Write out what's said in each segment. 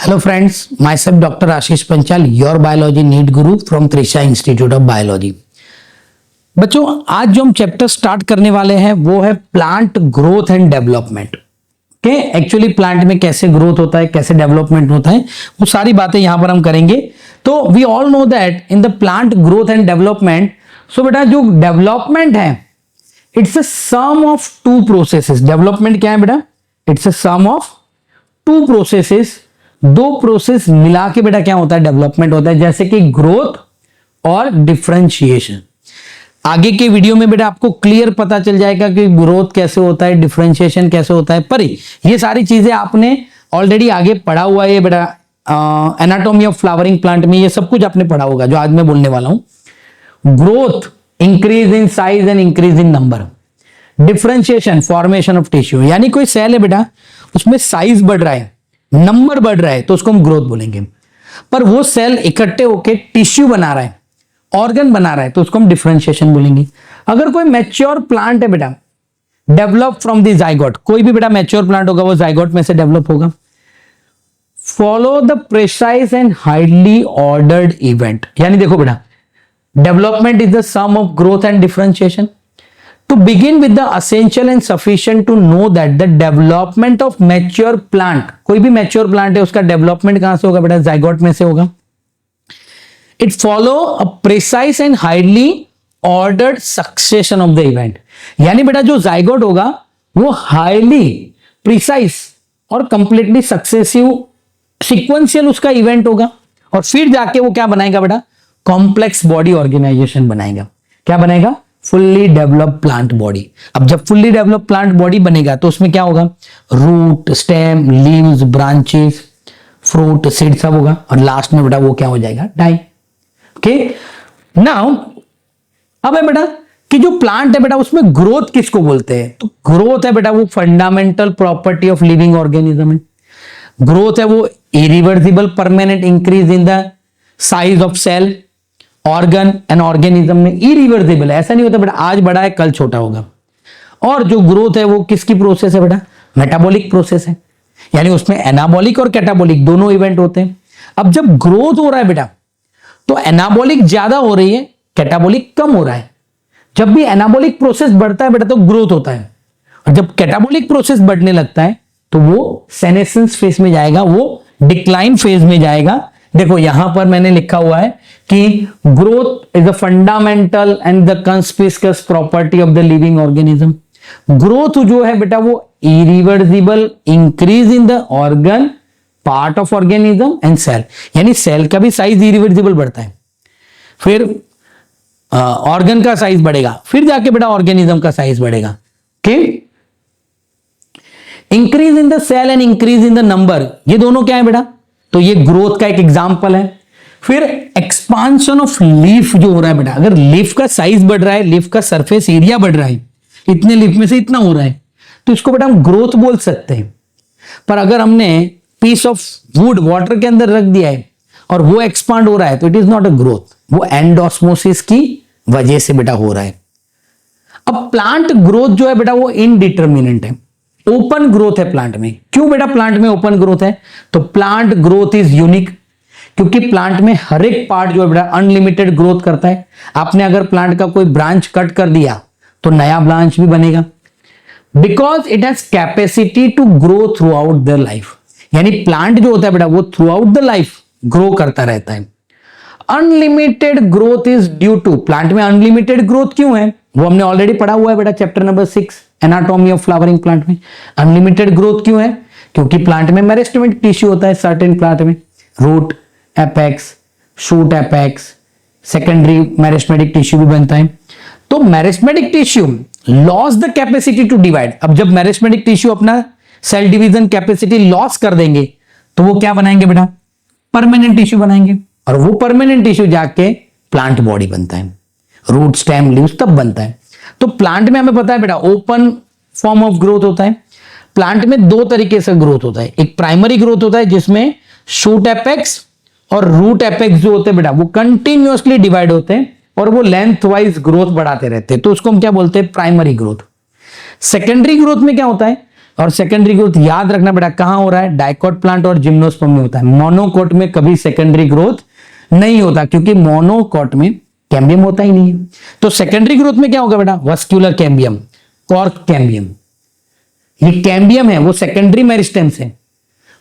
Hello friends, myself Dr. Ashish Panchal, your biology NEET guru from Trisha Institute of Biology। बच्चों आज जो हम chapter start करने वाले हैं वो है plant growth and development. Okay, actually plant में कैसे ग्रोथ होता है, कैसे डेवलपमेंट होता है, वो सारी बातें यहां पर हम करेंगे। तो we all know that in the plant growth and development, so बेटा जो डेवलपमेंट है it's a sum of two processes. Development क्या है बेटा? It's a sum of two processes. दो प्रोसेस मिला के बेटा क्या होता है? डेवलपमेंट होता है, जैसे कि ग्रोथ और डिफरेंशिएशन। आगे के वीडियो में बेटा आपको क्लियर पता चल जाएगा कि ग्रोथ कैसे होता है, डिफरेंशिएशन कैसे होता है। पर ये सारी चीजें आपने ऑलरेडी आगे पढ़ा हुआ है बेटा, एनाटॉमी ऑफ फ्लावरिंग प्लांट में ये सब कुछ आपने पढ़ा होगा जो आज मैं बोलने वाला हूं। Growth increase in size and increase in number. Differentiation formation of tissue, यानी कोई सेल है बेटा उसमें साइज बढ़ रहा है, नंबर बढ़ रहा है, तो उसको हम ग्रोथ बोलेंगे। पर वो सेल इकट्ठे होके टिश्यू बना रहा है, ऑर्गन बना रहा है, तो उसको हम डिफरेंशिएशन बोलेंगे। अगर कोई मैच्योर प्लांट है बेटा, डेवलप फ्रॉम द जाइगोट, कोई भी बेटा मैच्योर प्लांट होगा वो जाइगोट में से डेवलप होगा। Follow the precise and highly ordered event, यानी देखो बेटा development is the sum of growth and differentiation. To begin with the essential and sufficient to know that the development of mature plant, कोई भी mature plant है उसका development कहां से होगा बेटा? जाइगोट में से होगा। It follow a precise and highly ordered succession of the event, यानी बेटा जो जाइगोट होगा वो highly precise और completely successive sequential उसका इवेंट होगा, और फिर जाके वो क्या बनाएगा बेटा? कॉम्प्लेक्स बॉडी ऑर्गेनाइजेशन बनाएगा। क्या बनाएगा? Fully develop plant body. अब जब फुल्ली डेवलप प्लांट बॉडी बनेगा तो उसमें क्या होगा? Root, stem, leaves, branches, fruit, seed सब होगा, और लास्ट में बेटा वो क्या हो जाएगा? डाई। ओके, नाउ अब है बेटा कि जो प्लांट है बेटा उसमें ग्रोथ किसको बोलते हैं? तो ग्रोथ है बेटा वो fundamental property of living organism है। ग्रोथ है वो irreversible permanent increase in the size of cell, organ and organism में इरिवर्सिबल है। ऐसा नहीं होता बेटा आज बड़ा है कल छोटा होगा। और जो ग्रोथ है वो किसकी प्रोसेस है बेटा? मेटाबॉलिक प्रोसेस है, यानी उसमें एनाबॉलिक और कैटाबॉलिक दोनों इवेंट होते हैं। अब जब ग्रोथ हो रहा है बेटा तो एनाबॉलिक ज्यादा हो रही है, कैटाबॉलिक कम हो रहा है। जब भी एनाबॉलिक प्रोसेस बढ़ता है बेटा तो ग्रोथ होता है, और जब कैटाबॉलिक प्रोसेस बढ़ने लगता है तो वो सेनेसेंस फेज में जाएगा, वो डिक्लाइन फेज में जाएगा। देखो यहां पर मैंने लिखा हुआ है कि growth is the fundamental and the conspicuous property of the living organism. Growth जो है बेटा वो irreversible increase in the organ part of organism and cell, यानी सेल का भी साइज इरिवर्सिबल बढ़ता है, फिर ऑर्गन का साइज बढ़ेगा, फिर जाके बेटा ऑर्गेनिज्म का साइज बढ़ेगा। Okay, increase in the cell and increase in the number, ये दोनों क्या है बेटा? तो ये ग्रोथ का एक एग्जांपल है। फिर एक्सपांशन ऑफ लीफ जो हो रहा है बेटा, अगर लीफ का साइज बढ़ रहा है, लीफ का सरफेस एरिया बढ़ रहा है, इतने लीफ में से इतना हो रहा है, तो इसको बेटा हम ग्रोथ बोल सकते हैं। पर अगर हमने पीस ऑफ वुड वाटर के अंदर रख दिया है और वो एक्सपांड हो रहा है तो it is not a growth, वो एंडोस्मोसिस की वजह से बेटा हो रहा है। अब प्लांट ग्रोथ जो है बेटा वो इनडिटर्मिनेंट है, ओपन ग्रोथ है प्लांट में। क्यों बेटा प्लांट में ओपन ग्रोथ है? तो प्लांट ग्रोथ इज यूनिक, क्योंकि प्लांट में हर एक पार्ट जो है बेटा अनलिमिटेड ग्रोथ करता है। आपने अगर प्लांट का कोई ब्रांच कट कर दिया तो नया ब्रांच भी बनेगा, because it has capacity to grow throughout the life, यानी प्लांट जो होता है बेटा वो throughout the life grow करता रहता है। Unlimited growth is due to, plant में अनलिमिटेड ग्रोथ क्यों है वो हमने ऑलरेडी पढ़ा हुआ है बेटा chapter number 6 anatomy of flowering plant में। अनलिमिटेड ग्रोथ क्यों है? क्योंकि प्लांट में मेरिस्टेमेटिक टिश्यू होता है, सर्टेन प्लांट में root, apex, shoot apex, secondary meristematic tissue भी बनता है। तो meristematic tissue loss the capacity to divide. अब जब मेरिस्टेमेटिक टिश्यू अपना सेल डिवीजन कैपेसिटी लॉस कर देंगे तो वो क्या बनाएंगे बेटा? परमानेंट टिश्यू बनाएंगे, और वो परमानेंट टिश्यू जाके प्लांट बॉडी बनता है, रूट, स्टेम, लीव्स तब बनता है। तो प्लांट में हमें पता है बेटा ओपन फॉर्म ऑफ ग्रोथ होता है। प्लांट में दो तरीके से ग्रोथ होता है, एक प्राइमरी ग्रोथ होता है जिसमें शूट एपेक्स और रूट एपेक्स जो होते हैं बेटा वो कंटिन्यूअसली डिवाइड होते हैं और वो लेंथ वाइज ग्रोथ बढ़ाते रहते हैं, तो उसको हम क्या बोलते हैं? Primary growth. सेकेंडरी ग्रोथ में क्या होता है? और सेकेंडरी ग्रोथ याद रखना बेटा कहां हो रहा है, डाइकोट प्लांट और जिम्नोस्पर्म में होता है। मोनोकोट में कभी सेकेंडरी ग्रोथ नहीं होता क्योंकि मोनोकोट में कैम्बियम होता ही नहीं है। तो सेकेंडरी ग्रोथ में क्या होगा बेटा, वस्क्यूलर कैम्बियम, कॉर्क कैम्बियम। ये कैम्बियम है वो सेकेंडरी मेरिस्टेम से,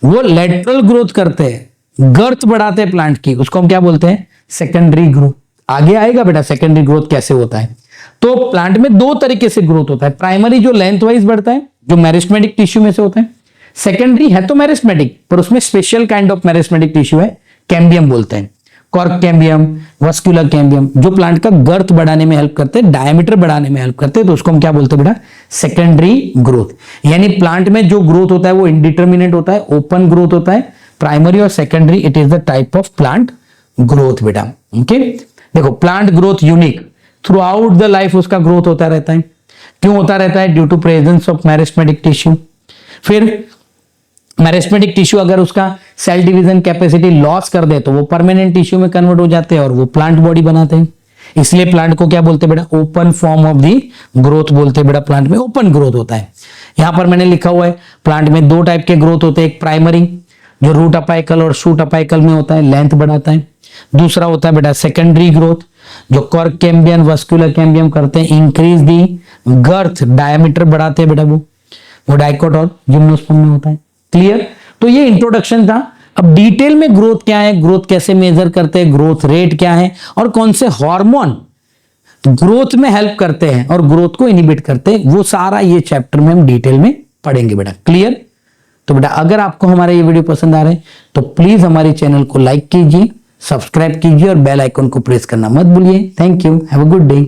वो लेटरल ग्रोथ करते हैं, गर्थ बढ़ाते हैं प्लांट की, उसको हम क्या बोलते हैं, सेकेंडरी ग्रोथ। आगे आएगा बेटा सेकेंडरी ग्रोथ कैसे होता है। तो प्लांट में दो तरीके से ग्रोथ होता है, प्राइमरी जो लेंथ वाइज बढ़ता है जो मेरिस्टेमेटिक टिश्यू में से होता है, सेकेंडरी है तो मेरिस्टेमेटिक पर उसमें special kind of meristematic tissue है, कैम्बियम बोलते हैं। कॉर्क कैम्बियम, वस्कुलर कैम्बियम जो प्लांट का गर्थ बढ़ाने में हेल्प करते हैं, डायमीटर बढ़ाने में हेल्प करते हैं, तो उसको हम क्या बोलते हैं बेटा, सेकेंडरी ग्रोथ। यानी प्लांट में जो ग्रोथ होता है वो इंडिटरमिनेट होता है, ओपन ग्रोथ होता है, प्राइमरी और secondary it is the type of plant growth बेटा। ओके, देखो plant growth unique throughout the life उसका ग्रोथ होता रहता है। क्यों होता रहता है, due to presence of meristematic tissue. फिर मेरिस्टेमेटिक टिश्यू अगर उसका सेल डिवीजन कैपेसिटी लॉस कर दे तो वो परमानेंट टिश्यू में कन्वर्ट हो जाते हैं और वो प्लांट बॉडी बनाते हैं। इसलिए प्लांट को क्या बोलते हैं बेटा, open form of the growth बोलते हैं बेटा। प्लांट में ओपन ग्रोथ होता है। यहां पर मैंने लिखा हुआ है प्लांट में दो टाइप के ग्रोथ होते हैं, एक प्राइमरी जो रूट अपाइकल और शूट अपाइकल में होता है, लेंथ बढ़ाता है। दूसरा होता है बेटा सेकेंडरी ग्रोथ जो कॉर्क कैम्बियम, वस्कुलर कैम्बियम करते हैं, इंक्रीज दी गर्थ, डायमीटर बढ़ाते हैं बेटा, वो डाइकोट और जिम्नोस्पर्म में होता है। क्लियर। तो ये इंट्रोडक्शन था। अब डिटेल में ग्रोथ क्या है, ग्रोथ कैसे मेजर करते हैं, ग्रोथ रेट क्या है और कौन से हार्मोन ग्रोथ में हेल्प करते हैं और ग्रोथ को इनहिबिट करते हैं, वो सारा ये चैप्टर में हम डिटेल में पढ़ेंगे बेटा। क्लियर। तो बेटा अगर आपको हमारा ये वीडियो पसंद आ रहा है तो प्लीज हमारे चैनल को लाइक कीजिए, सब्सक्राइब कीजिए और बेल आइकन को प्रेस करना मत भूलिए। Thank you, have a good day.